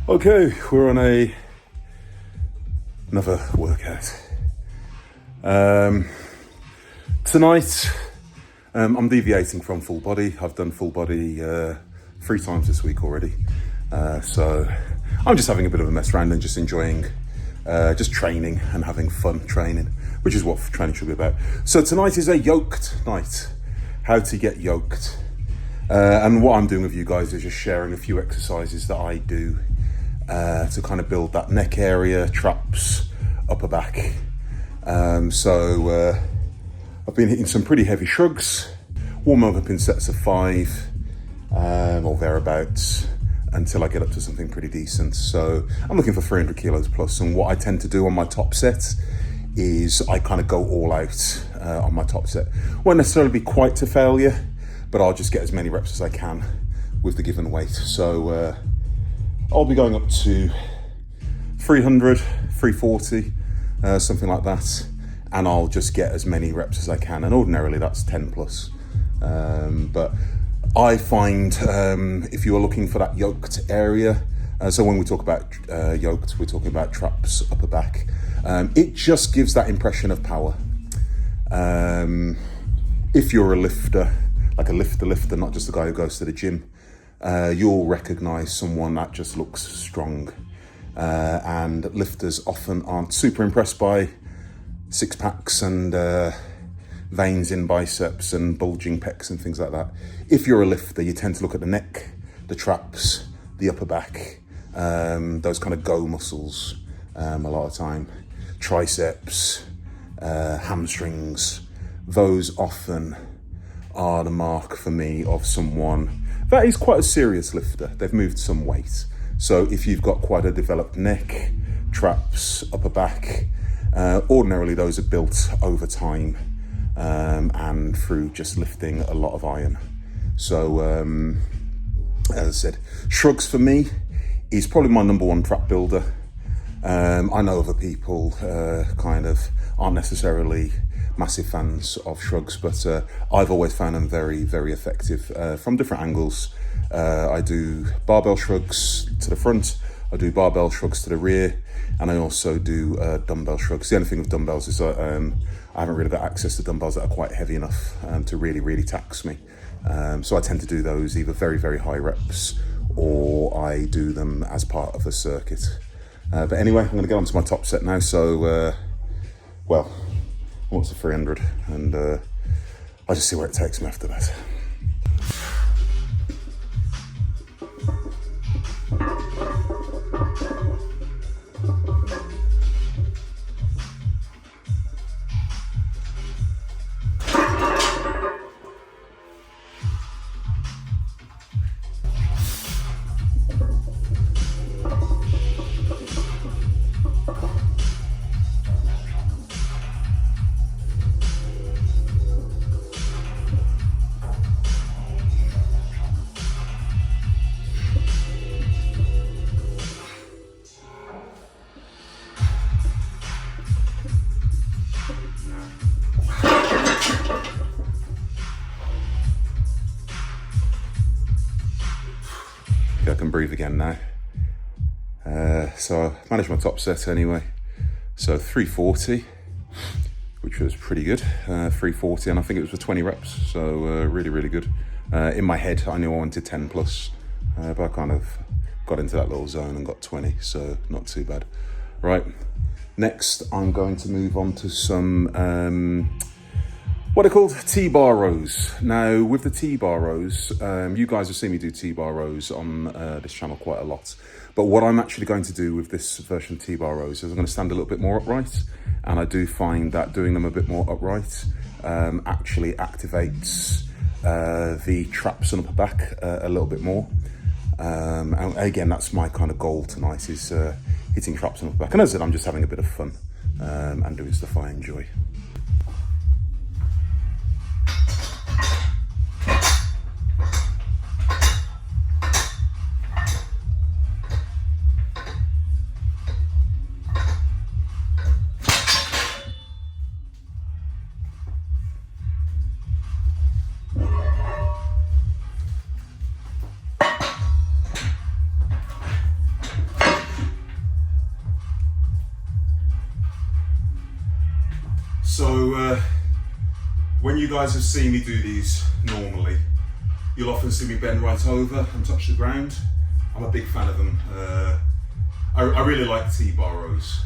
Okay, we're on another workout. Tonight, I'm deviating from full body. I've done full body 3 times this week already. So I'm just having a bit of a mess around and just enjoying just training and having fun training, which is what training should be about. So tonight is a yoked night. How to get yoked. And what I'm doing with you guys is just sharing a few exercises that I do to kind of build that neck area, traps, upper back. So I've been hitting some pretty heavy shrugs, warm up in sets of 5 or thereabouts until I get up to something pretty decent. So I'm looking for 300 kilos plus, and what I tend to do on my top set is I kind of go all out on my top set. Won't necessarily be quite to failure, but I'll just get as many reps as I can with the given weight. So I'll be going up to 300, 340, something like that. And I'll just get as many reps as I can. And ordinarily that's 10 plus. But I find if you are looking for that yoked area, so when we talk about yoked, we're talking about traps, upper back. It just gives that impression of power. If you're a lifter, like a lifter, not just a guy who goes to the gym, you'll recognize someone that just looks strong. And lifters often aren't super impressed by 6 packs and veins in biceps and bulging pecs and things like that. If you're a lifter, you tend to look at the neck, the traps, the upper back, those kind of go muscles a lot of time. Triceps, hamstrings, those often are the mark for me of someone that is quite a serious lifter. They've moved some weight. So if you've got quite a developed neck, traps, upper back, ordinarily those are built over time and through just lifting a lot of iron. So as I said, shrugs for me is probably my number 1 trap builder. I know other people kind of aren't necessarily massive fans of shrugs, but I've always found them very, very effective from different angles. I do barbell shrugs to the front, I do barbell shrugs to the rear, and I also do dumbbell shrugs. The only thing with dumbbells is I haven't really got access to dumbbells that are quite heavy enough to really, really tax me. So I tend to do those either very, very high reps, or I do them as part of a circuit. But anyway, I'm going to get onto my top set now. So, well, what's the 300? And I'll just see where it takes me after that. I can breathe again now. So I managed my top set anyway. So 340, which was pretty good. 340, and I think it was for 20 reps. So really, really good. In my head, I knew I wanted 10 plus, but I kind of got into that little zone and got 20, so not too bad. Right, next I'm going to move on to some what are called T-bar rows. Now, with the T-bar rows, you guys have seen me do T-bar rows on this channel quite a lot. But what I'm actually going to do with this version of T-bar rows is I'm going to stand a little bit more upright. And I do find that doing them a bit more upright actually activates the traps and upper back a little bit more. And again, that's my kind of goal tonight, is hitting traps and upper back. And as I said, I'm just having a bit of fun and doing stuff I enjoy. you guys have seen me do these normally, you'll often see me bend right over and touch the ground. I'm a big fan of them. I really like T-bar rows,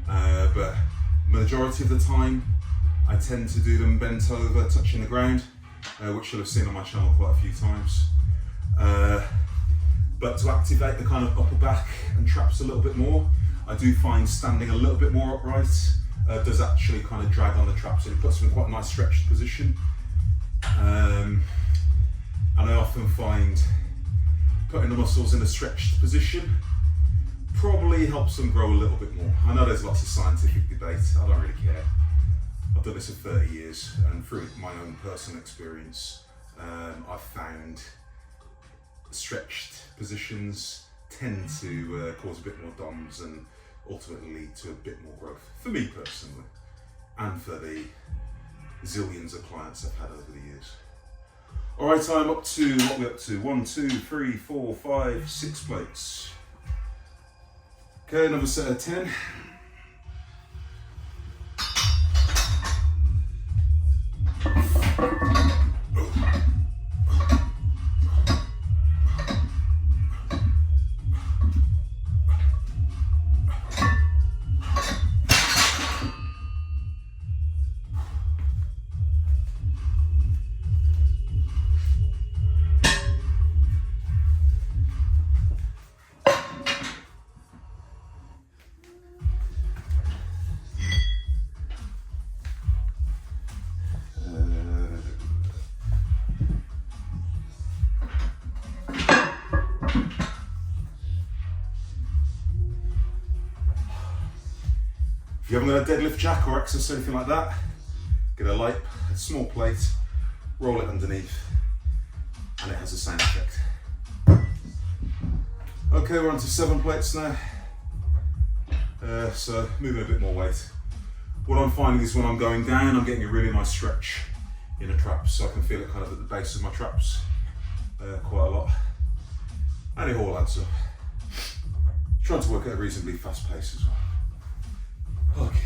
but majority of the time I tend to do them bent over, touching the ground, which you'll have seen on my channel quite a few times. But to activate the kind of upper back and traps a little bit more, I do find standing a little bit more upright does actually kind of drag on the traps, so it puts them in quite a nice stretched position. And I often find putting the muscles in a stretched position probably helps them grow a little bit more. I know there's lots of scientific debate, I don't really care. I've done this for 30 years, and through my own personal experience, I've found stretched positions tend to cause a bit more DOMs and ultimately lead to a bit more growth, for me personally, and for the zillions of clients I've had over the years. All right, I'm up to, what are we up to? 1, 2, 3, 4, 5, 6 plates. Okay, another set of 10. If you haven't got a deadlift jack or access or anything like that, get a small plate, roll it underneath, and it has the same effect. Okay, we're on to 7 plates now. So moving a bit more weight. What I'm finding is when I'm going down, I'm getting a really nice stretch in the traps, so I can feel it kind of at the base of my traps quite a lot. And it all adds up. Trying to work at a reasonably fast pace as well. Okay.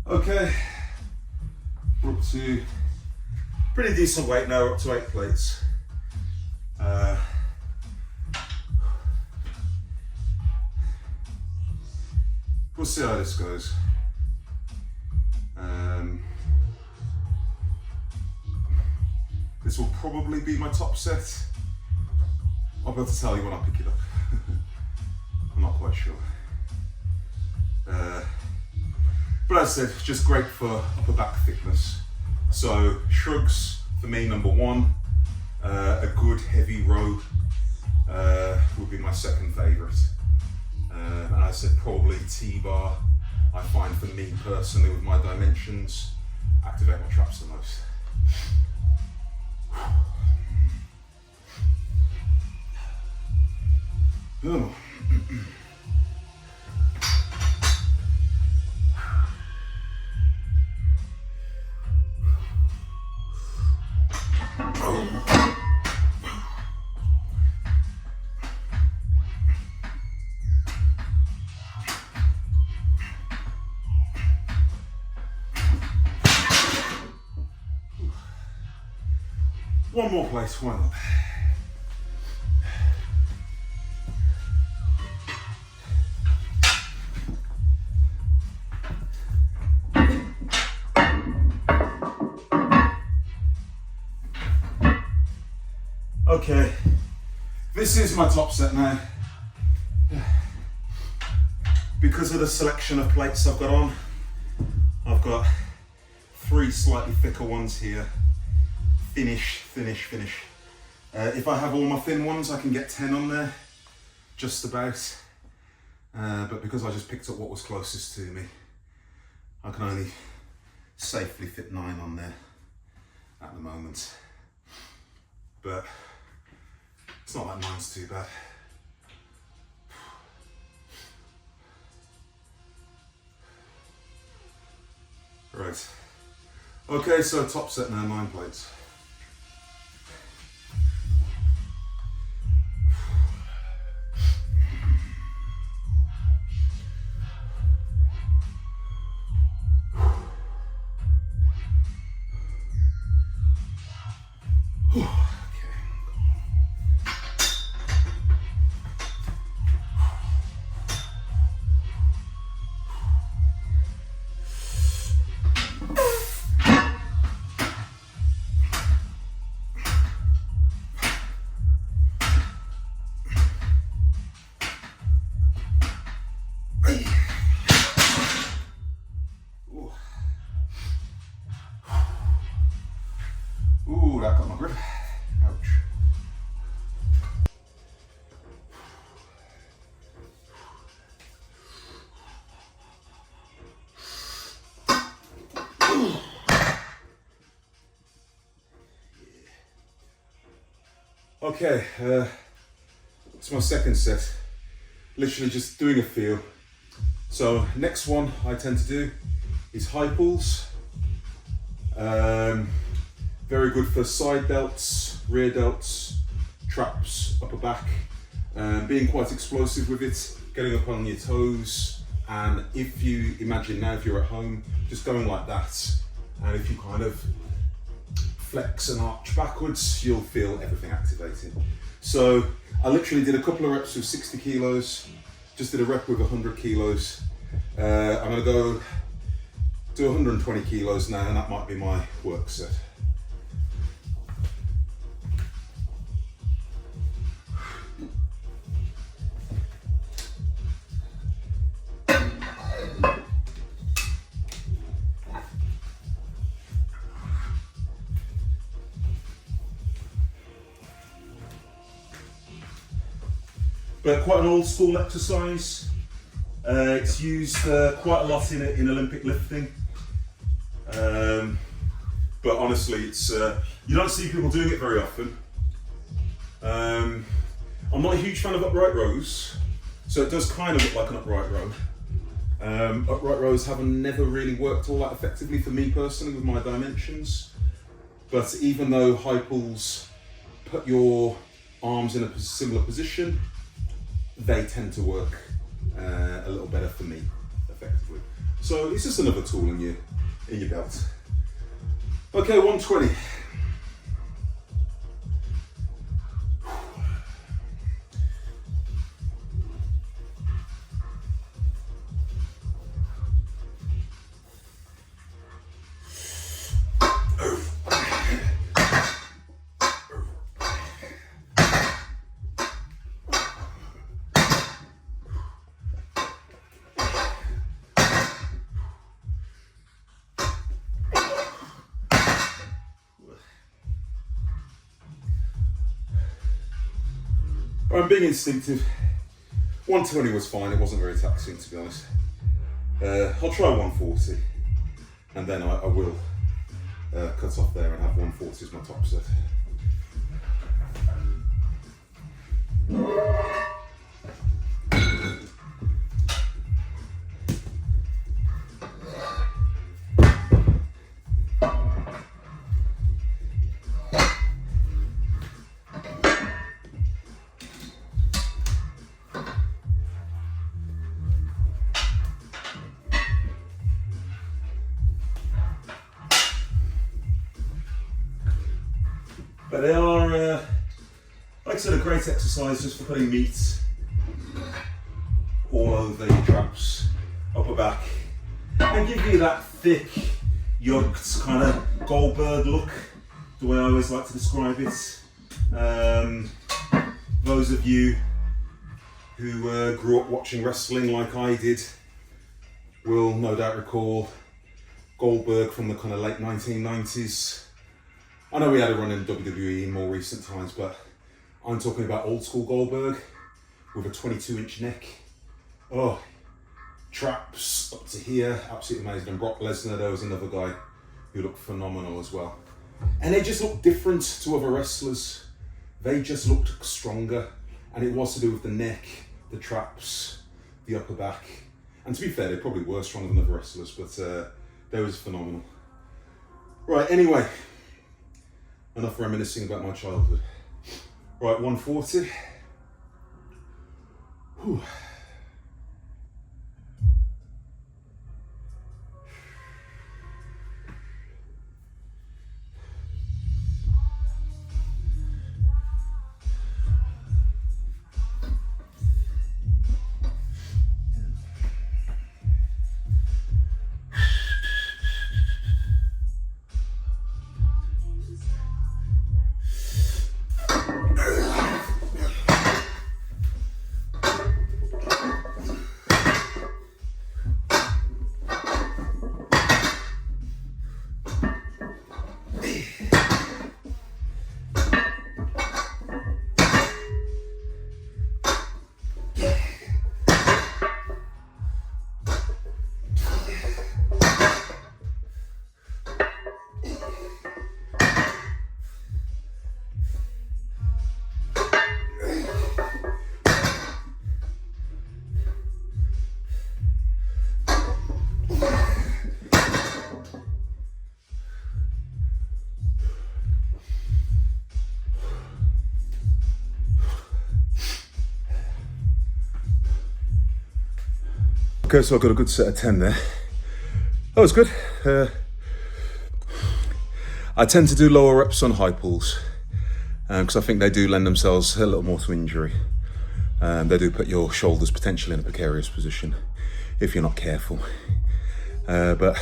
Okay, we're up to pretty decent weight now, we're up to 8 plates. We'll see how this goes. This will probably be my top set. I'll be able to tell you when I pick it up. I'm not quite sure. But as I said, just great for upper back thickness. So shrugs for me, number 1. A good heavy row would be my second favourite. And I said probably T-bar. I find for me personally, with my dimensions, activate my traps the most. Oh. One more place, why not? Okay, this is my top set now. Because of the selection of plates I've got on, I've got 3 slightly thicker ones here. Finish. If I have all my thin ones, I can get 10 on there, just about. But because I just picked up what was closest to me, I can only safely fit 9 on there at the moment. But it's not that 9's too bad. Right. Okay, so top set now, 9 plates. Ooh, that got my grip. Ouch. Okay, it's my second set. Literally just doing a feel. So next one I tend to do is high pulls. Very good for side delts, rear delts, traps, upper back. Being quite explosive with it, getting up on your toes. And if you imagine now, if you're at home, just going like that, and if you kind of flex and arch backwards, you'll feel everything activating. So I literally did a couple of reps with 60 kilos, just did a rep with 100 kilos. I'm gonna go do 120 kilos now, and that might be my work set. But quite an old school exercise. It's used quite a lot in Olympic lifting. But honestly, it's you don't see people doing it very often. I'm not a huge fan of upright rows, so it does kind of look like an upright row. Upright rows have never really worked all that effectively for me personally with my dimensions. But even though high pulls put your arms in a similar position, they tend to work a little better for me, effectively. So it's just another tool in your belt. Okay, 120. I'm being instinctive. 120 was fine, it wasn't very taxing to be honest. I'll try 140 and then I will cut off there and have 140 as my top set. But they are, like I said, a great exercise just for putting meat all over your traps, upper back, and give you that thick, yoked kind of Goldberg look, the way I always like to describe it. Those of you who grew up watching wrestling like I did will no doubt recall Goldberg from the kind of late 1990s. I know we had a run in WWE in more recent times, but I'm talking about old school Goldberg with a 22-inch neck. Oh, traps up to here, absolutely amazing. And Brock Lesnar, there was another guy who looked phenomenal as well. And they just looked different to other wrestlers. They just looked stronger. And it was to do with the neck, the traps, the upper back. And to be fair, they probably were stronger than other wrestlers, but they was phenomenal. Right, anyway, enough reminiscing about my childhood. Right, 140. Whew. Okay, so I got a good set of 10 there. That was good. I tend to do lower reps on high pulls because I think they do lend themselves a little more to injury. They do put your shoulders potentially in a precarious position if you're not careful. But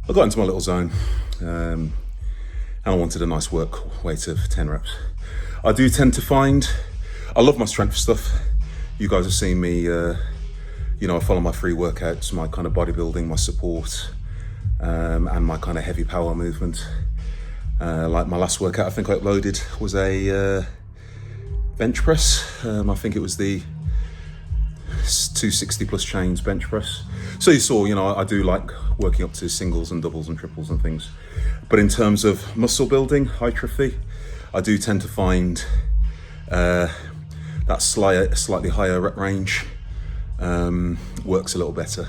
I got into my little zone and I wanted a nice work weight of 10 reps. I do tend to find, I love my strength stuff. You guys have seen me, you know, I follow my free workouts, my kind of bodybuilding, my support, and my kind of heavy power movement. Like my last workout I think I uploaded was a bench press. I think it was the 260 plus chains bench press. So you saw, you know, I do like working up to singles and doubles and triples and things. But in terms of muscle building, hypertrophy, I do tend to find that slightly higher rep range works a little better.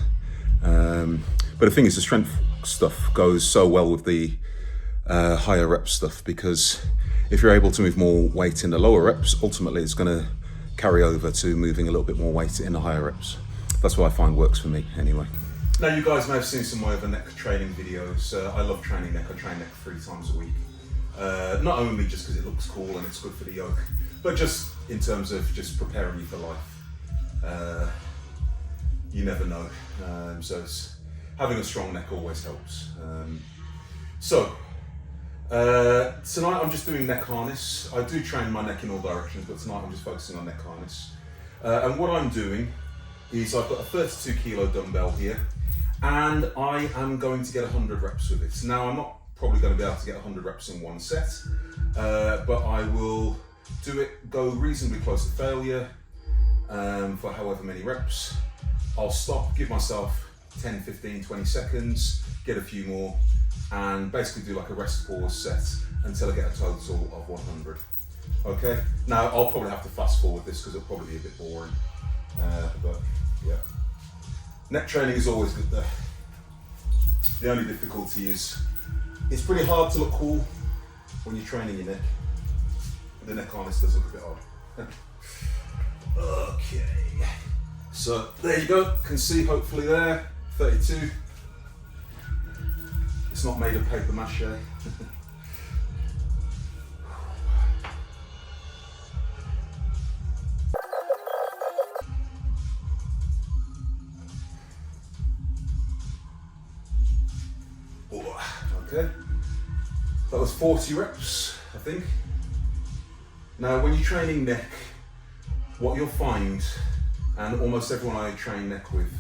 But the thing is, the strength stuff goes so well with the higher rep stuff, because if you're able to move more weight in the lower reps, ultimately it's going to carry over to moving a little bit more weight in the higher reps. That's what I find works for me anyway. Now, you guys may have seen some of my other neck training videos. I love training neck. I train neck 3 times a week. Not only just because it looks cool and it's good for the yoke, but just in terms of just preparing you for life. You never know. So having a strong neck always helps. Tonight I'm just doing neck harness. I do train my neck in all directions, but tonight I'm just focusing on neck harness. And what I'm doing is I've got a 32 kilo dumbbell here, and I am going to get 100 reps with it. Now, I'm not probably going to be able to get 100 reps in one set, but I will go reasonably close to failure for however many reps. I'll stop, give myself 10, 15, 20 seconds, get a few more, and basically do like a rest pause set until I get a total of 100. Okay, now I'll probably have to fast forward this because it'll probably be a bit boring, but yeah. Neck training is always good though. The only difficulty is it's pretty hard to look cool when you're training your neck. The neck harness does look a bit odd. Okay, so there you go, can see hopefully there, 32. It's not made of paper mache. Okay, that was 40 reps, I think. Now, when you're training neck, what you'll find, and almost everyone I train neck with,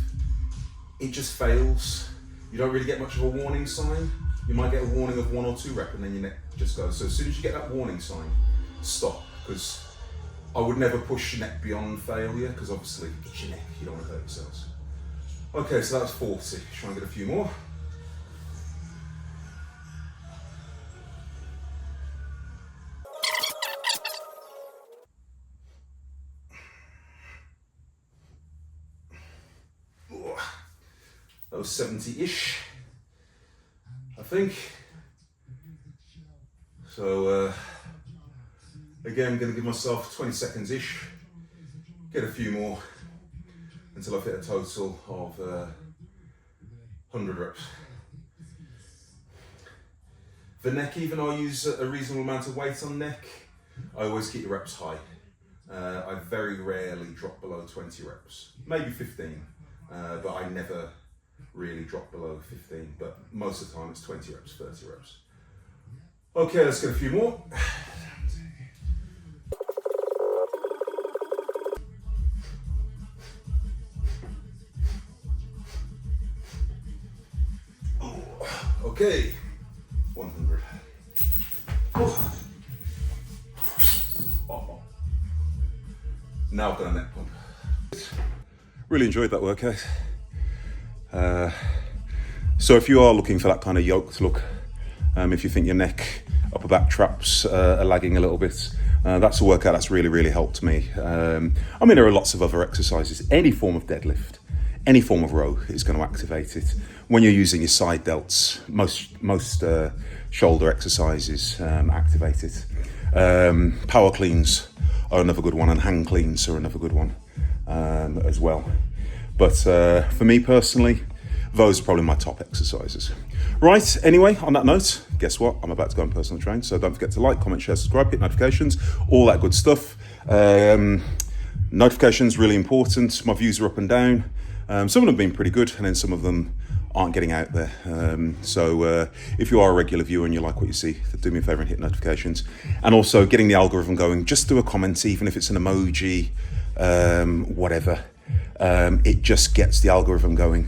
it just fails. you don't really get much of a warning sign. You might get a warning of 1 or 2 rep and then your neck just goes. So as soon as you get that warning sign, stop, because I would never push your neck beyond failure, because obviously it's your neck, you don't want to hurt yourselves. Okay, so that's 40. Try and get a few more. That was 70-ish, I think. So again, I'm going to give myself 20 seconds-ish, get a few more until I've hit a total of 100 reps. For neck, even though I use a reasonable amount of weight on neck, I always keep the reps high. I very rarely drop below 20 reps, maybe 15, but I never really drop below 15, but most of the time it's 20 reps, 30 reps. Okay, let's get a few more. Okay, 100. Oh. Now I've got a neck pump. Really enjoyed that workout. So if you are looking for that kind of yoked look, if you think your neck, upper back traps are lagging a little bit, that's a workout that's really helped me. I mean, there are lots of other exercises. Any form of deadlift, any form of row is going to activate it. When you're using your side delts, most shoulder exercises activate it. Power cleans are another good one, and hang cleans are another good one as well. But for me personally, those are probably my top exercises. Right, anyway, on that note, guess what? I'm about to go and personal train, so don't forget to like, comment, share, subscribe, hit notifications, all that good stuff. Notifications, really important. My views are up and down. Some of them have been pretty good, and then some of them aren't getting out there. So if you are a regular viewer and you like what you see, do me a favor and hit notifications. And also getting the algorithm going, just do a comment, even if it's an emoji, whatever. It just gets the algorithm going.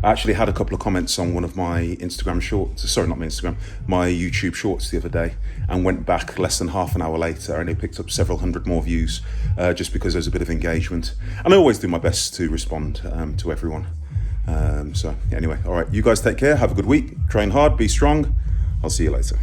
I actually had a couple of comments on one of my Instagram shorts, sorry, not my Instagram, my YouTube shorts the other day, and went back less than half an hour later and it picked up several hundred more views, just because there's a bit of engagement. And I always do my best to respond to everyone. So anyway, all right, you guys take care, have a good week, train hard, be strong. I'll see you later.